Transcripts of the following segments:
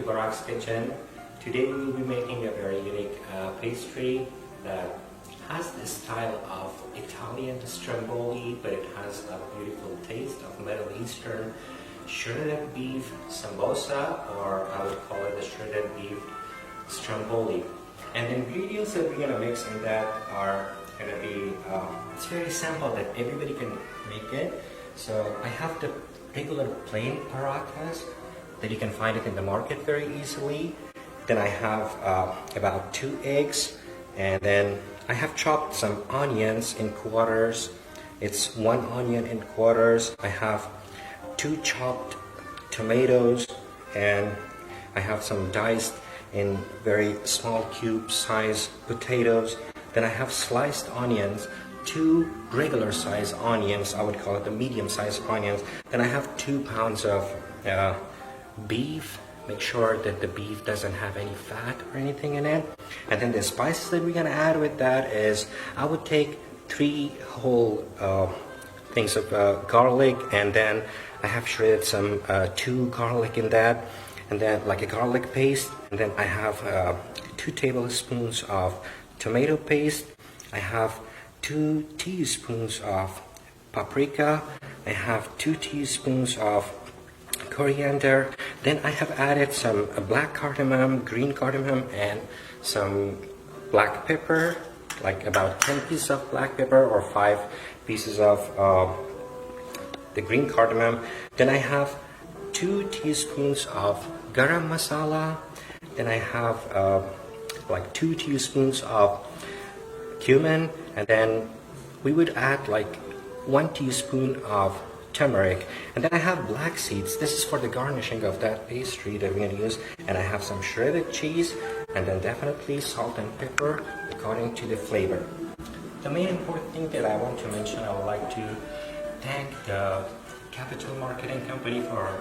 Barak's Kitchen. Today we will be making a very unique pastry that has the style of Italian stromboli, but it has a beautiful taste of Middle Eastern shredded beef samoosa, or I would call it the shredded beef stromboli. And the ingredients that we're going to mix in that are going to be, it's very simple that everybody can make it. So I have the regular plain parathas that you can find it in the market very easily. Then I have about 2 eggs, and then I have chopped some onions in quarters. It's 1 onion in quarters. I have 2 chopped tomatoes, and I have some diced in very small cube size potatoes. Then I have sliced onions, 2 regular size onions, I would call it the medium size onions. Then I have 2 pounds of beef. Make sure that the beef doesn't have any fat or anything in it. And then the spices that we're gonna add with that is, I would take 3 whole things of garlic, and then I have shredded some 2 garlic in that, and then like a garlic paste. And then I have 2 tablespoons of tomato paste. I have 2 teaspoons of paprika. I have 2 teaspoons of coriander. Then I have added some black cardamom, green cardamom, and some black pepper, like about 10 pieces of black pepper or 5 pieces of the green cardamom. Then I have 2 teaspoons of garam masala. Then I have like 2 teaspoons of cumin, and then we would add like 1 teaspoon of turmeric. And then I have black seeds. This is for the garnishing of that pastry that we're going to use. And I have some shredded cheese, and then definitely salt and pepper according to the flavor. The main important thing that I want to mention, I would like to thank the Capital Marketing Company for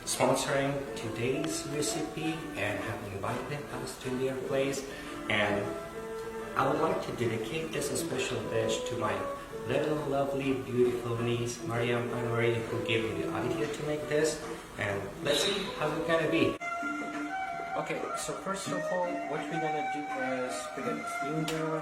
sponsoring today's recipe and have invited us to their place. And I would like to dedicate this special dish to my little lovely beautiful niece Mariam Anwari, who gave me the idea to make this. And let's see how it's gonna be. Okay, so first of all, what we're gonna do is we're gonna steam the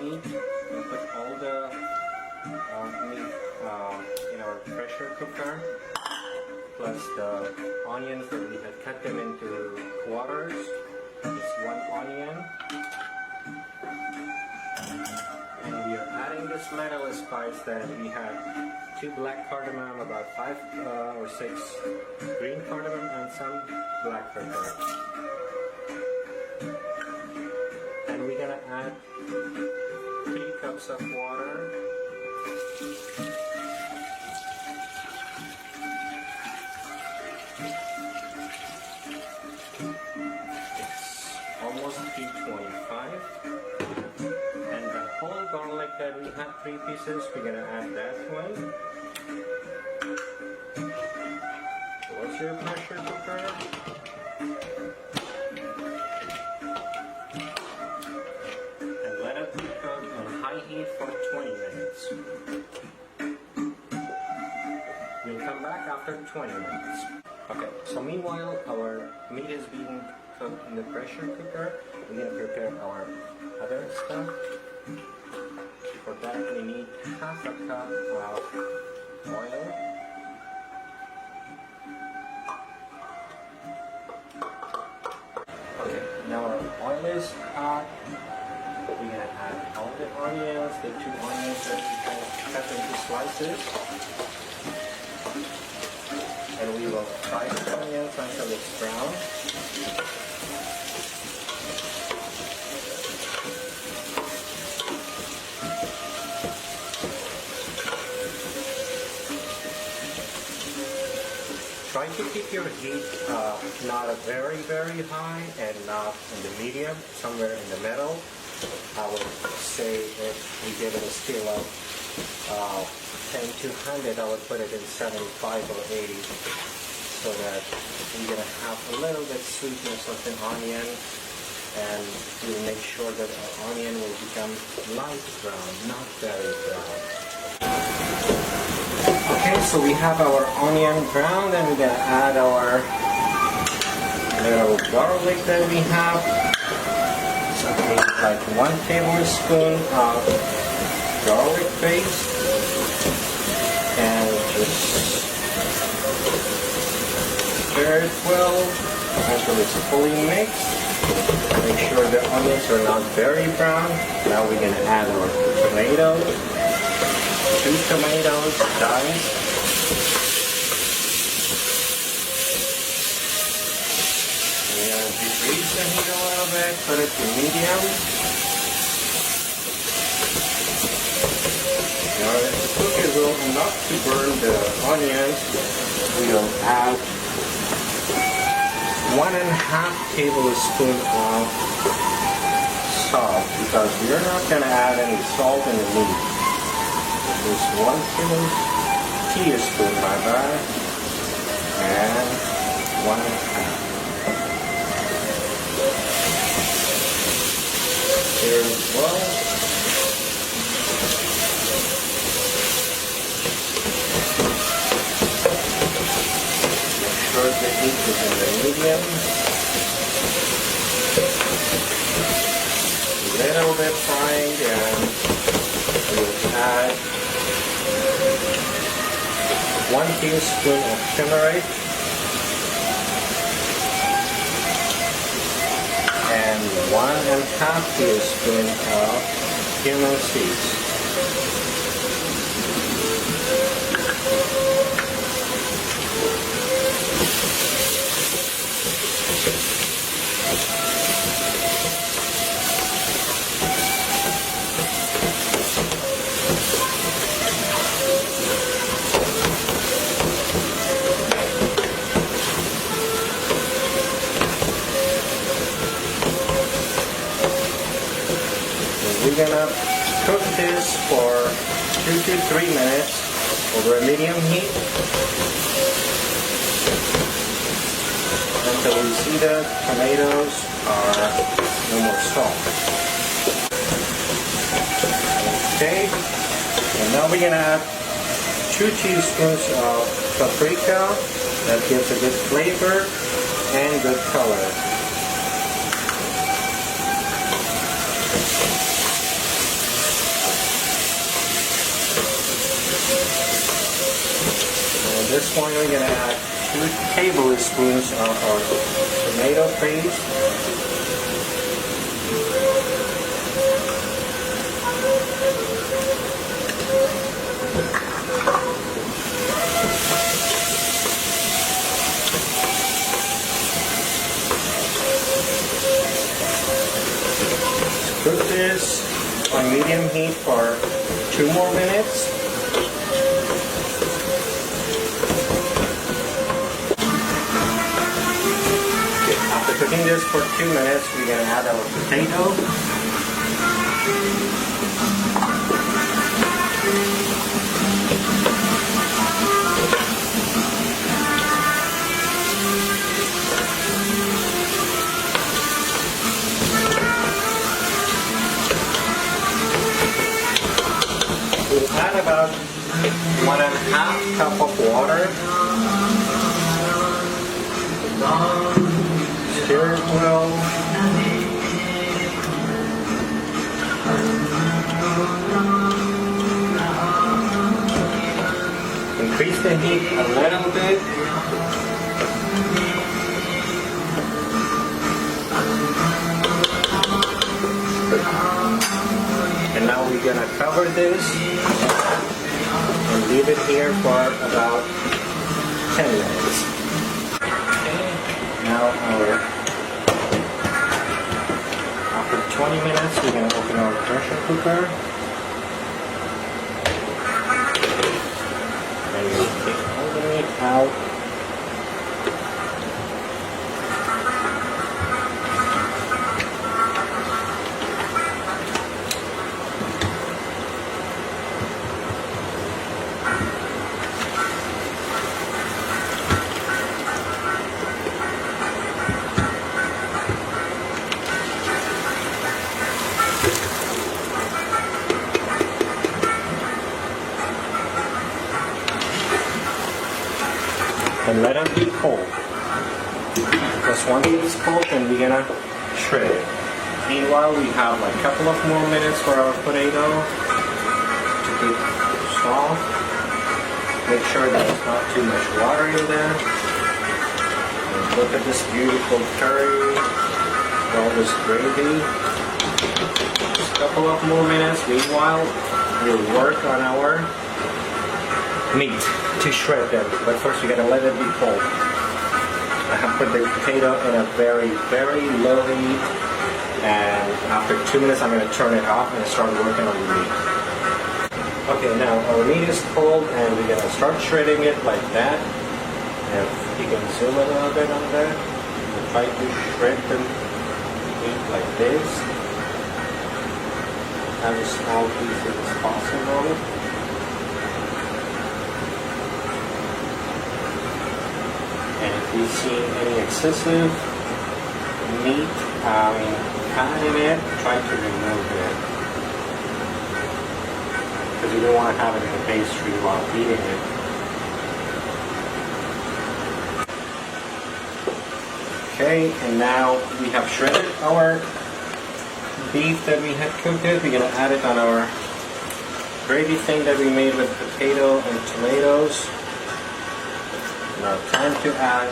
meat and put all the meat in our pressure cooker, plus the onions that we had cut them into quarters. It's 1 onion. And we are adding this metal spice that we had 2 black cardamom, about 5 or 6 green cardamom, and some black pepper. And we're gonna add 3 cups of water. It's almost 325. And the whole garlic that we had 3 pieces, we're gonna add that one. Close your pressure cooker. And let it cook on high heat for 20 minutes. We'll come back after 20 minutes. Okay, so meanwhile our meat is being cooked in the pressure cooker. We're gonna prepare our other stuff. For that we need half a cup of oil. Okay, now our oil is hot. We're gonna add all the onions, the 2 onions that we have cut into slices. And we will fry the onions until it's brown. Try to keep your heat not very high and not in the medium, somewhere in the middle. I would say if we give it a scale of 10 to 100, I would put it in 75 or 80, so that you're going to have a little bit sweetness of the onion, and we'll make sure that our onion will become light brown, not very brown. Okay, so we have our onion brown, and we're going to add our little garlic that we have. Something like 1 tablespoon of garlic paste, and just stir it well until it's fully mixed. Make sure the onions are not very brown. Now we're going to add our tomatoes. 2 tomatoes diced. We're going to decrease the heat a little bit, put it to medium. Now to cook it well enough to burn the onions, we'll add 1.5 tablespoon of salt, because we're not going to add any salt in the meat. Just 1 teaspoon, my bad, and 1.5. Here as well. Make sure the heat is in the medium. Little bit frying, and we'll add 1 teaspoon of turmeric and 1.5 teaspoon of cumin seeds. We're gonna cook this for 2 to 3 minutes over a medium heat until we see the tomatoes are no more soft. Okay, and now we're gonna add 2 teaspoons of paprika. That gives a good flavor and good color. At this point, we're going to add 2 tablespoons of our tomato paste. Cook this on medium heat for 2 more minutes. Cooking this for 2 minutes, we're going to add our potato. We'll add about 1.5 cup of water. Stir it well. Increase the heat a little bit. And now we're going to cover this and leave it here for about 10 minutes. Okay, now after 20 minutes, we're going to open our pressure cooker. And we'll take all the meat out. And let them be cold. Because once it's cold, then we're gonna shred it. Meanwhile, we have like a couple of more minutes for our potato to get soft. Make sure there's not too much water in there. And look at this beautiful curry, all this gravy. Just a couple of more minutes. Meanwhile, we'll work on our meat to shred them. But first, we gotta let it be cold. I have put the potato in a very, very low heat, and after 2 minutes I'm going to turn it off and start working on the meat. Okay, now our meat is cold and we're going to start shredding it like that. And if you can zoom a little bit on that, we'll try to shred the meat like this. Have as small pieces as possible. And if you see any excessive meat, fat in it, try to remove it. Because you don't want to have it in the pastry while eating it. Okay, and now we have shredded our beef that we had cooked it. We're going to add it on our gravy thing that we made with potato and tomatoes. Now time to add a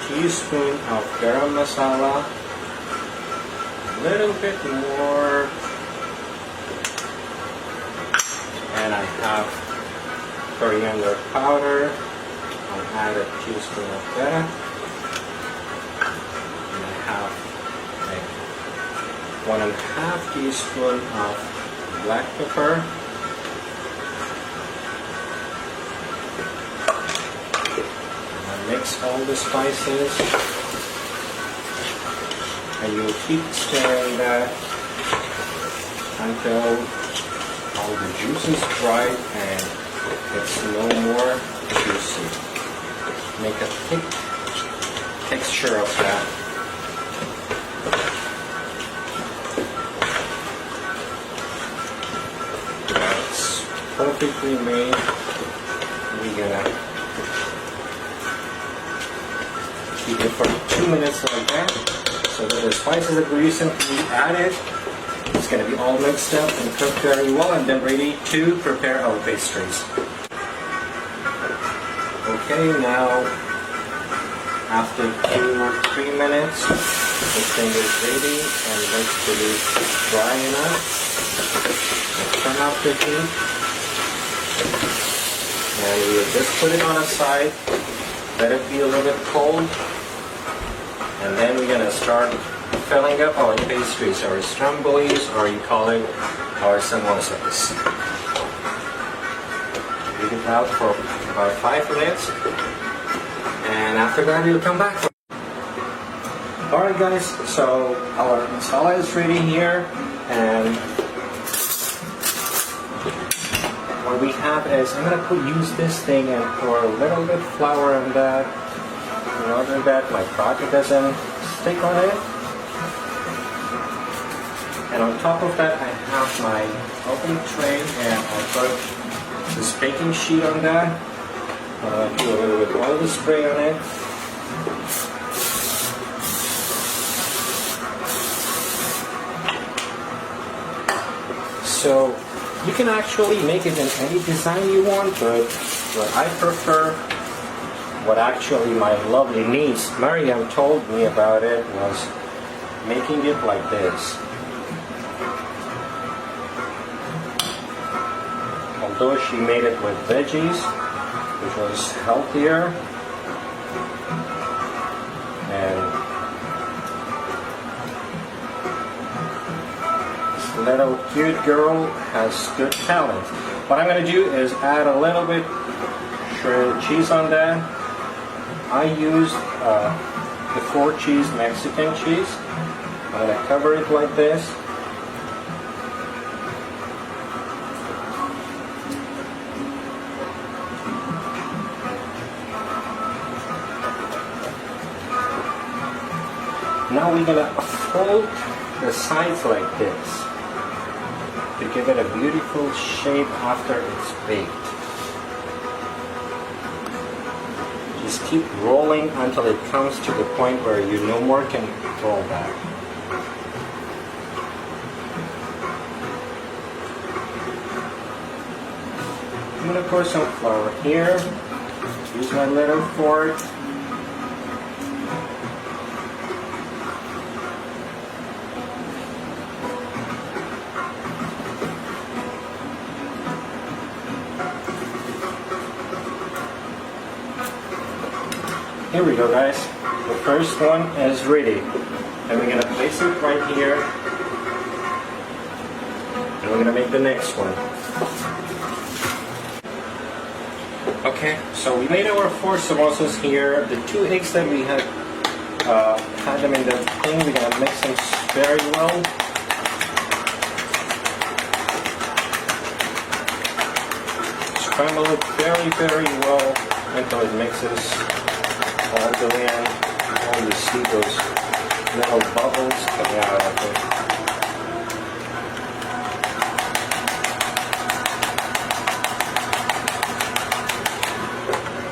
teaspoon of garam masala, a little bit more, and I have coriander powder. I'll add a teaspoon of that, and I have like 1.5 teaspoon of black pepper. Mix all the spices, and you keep stirring that until all the juice is dried and it's no more juicy. Make a thick texture of that. That's perfectly made. We're gonna keep it for 2 minutes like that, so that the spices that we recently added is going to be all mixed up and cooked very well, and then ready to prepare our pastries. Okay, now after 2 or 3 minutes, this thing is ready and looks to be dry enough. Let's turn off the heat, and we'll just put it on a side, let it be a little bit cold. And then we're going to start filling up our pastries, our strombolis, or you call it our samousas. Leave it out for about 5 minutes, and after that we'll come back. Alright guys, so our masala is ready here, and what we have is, I'm going to use this thing and pour a little bit flour on that. In order that my product doesn't stick on it. And on top of that, I have my open tray, and I put this baking sheet on that. Do a little bit of oil spray on it. So you can actually make it in any design you want, but what I prefer, what actually my lovely niece Mariam told me about it, was making it like this. Although she made it with veggies, which was healthier, and this little cute girl has good talent. What I'm going to do is add a little bit shredded cheese on that. I used the 4 cheese Mexican cheese. I'm going to cover it like this. Now we're going to fold the sides like this to give it a beautiful shape after it's baked. Just keep rolling until it comes to the point where you no more can roll back. I'm going to pour some flour here. Use my little fork. Here we go, guys. The first one is ready. And we're going to place it right here. And we're going to make the next one. Okay, so we made our 4 samosas here. The 2 eggs that we had them in the thing, we're going to mix them very well. Scramble it very, very well until it mixes all the way in. All you see those little bubbles coming out of it.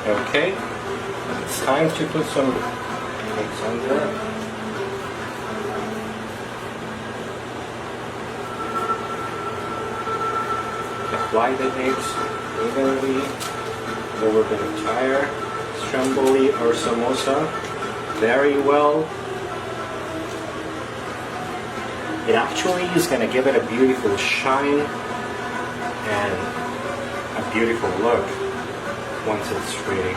Okay, it's time to put some eggs on there. Apply the eggs evenly over the entire stromboli or samosa very well. It actually is going to give it a beautiful shine and a beautiful look once it's ready.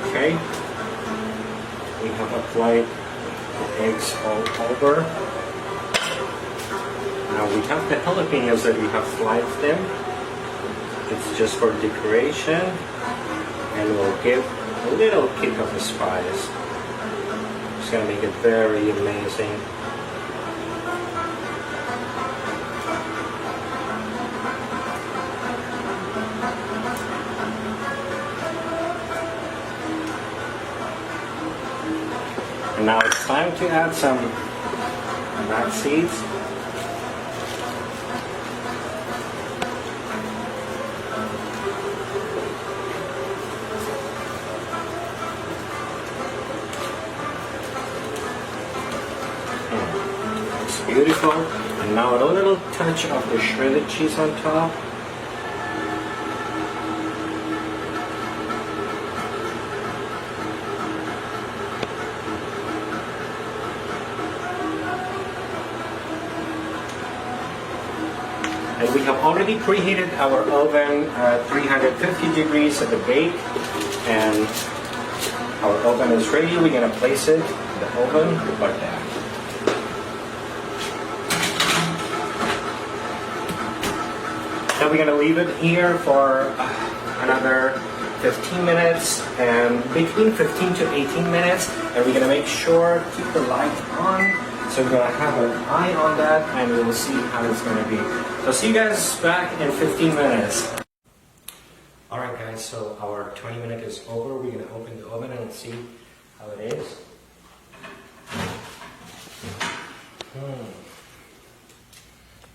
Okay, we have applied the eggs all over. Now we have the jalapenos that we have sliced them. It's just for decoration and will give a little kick of the spice. It's going to make it very amazing. And now it's time to add some nut seeds. It's beautiful. And now a little touch of the shredded cheese on top. And we have already preheated our oven at 350 degrees at the bake, and our oven is ready. We're going to place it in the oven like that. Now we're going to leave it here for another 15 minutes, and between 15 to 18 minutes, and we're going to make sure to keep the light on. So we're going to have an eye on that, and we'll see how it's going to be. So see you guys back in 15 minutes. Alright guys, so our 20 minute is over. We're going to open the oven and see how it is.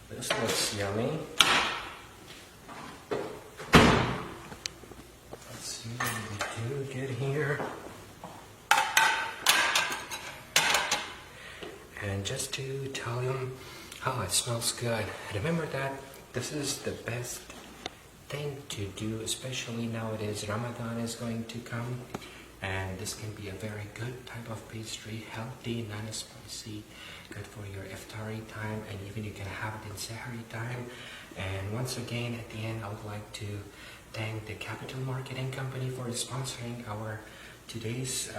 This looks yummy. Let's see what we do get here. And just to tell you, oh, it smells good. Remember that this is the best thing to do, especially nowadays. Ramadan is going to come, and this can be a very good type of pastry, healthy, non-spicy, good for your iftari time, and even you can have it in sahari time. And once again, at the end, I would like to thank the Capital Marketing Company for sponsoring our today's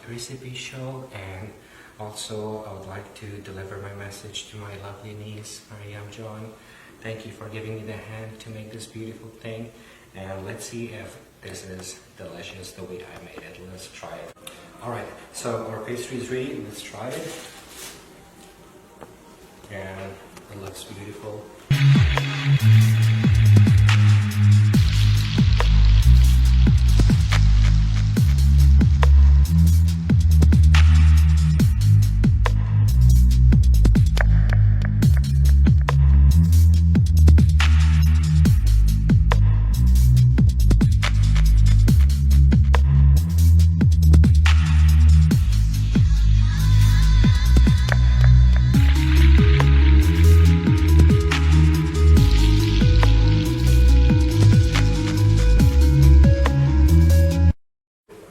recipe show, and Also, I would like to deliver my message to my lovely niece, Mariam John. Thank you for giving me the hand to make this beautiful thing. And let's see if this is delicious the way I made it. Let's try it. Alright, so our pastry is ready. Let's try it. And it looks beautiful.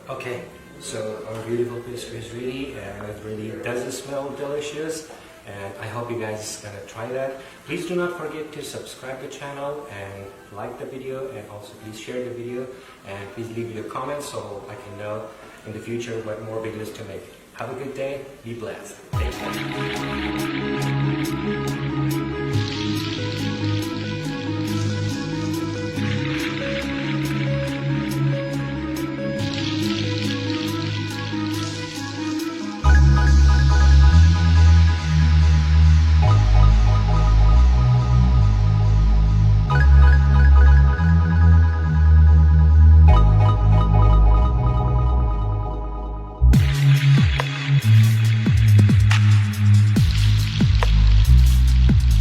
Okay, so our beautiful pastry is ready and it really does smell delicious, and I hope you guys gonna try that. Please do not forget to subscribe the channel and like the video, and also please share the video, and please leave your comments so I can know in the future what more videos to make. Have a good day, be blessed. Thank you.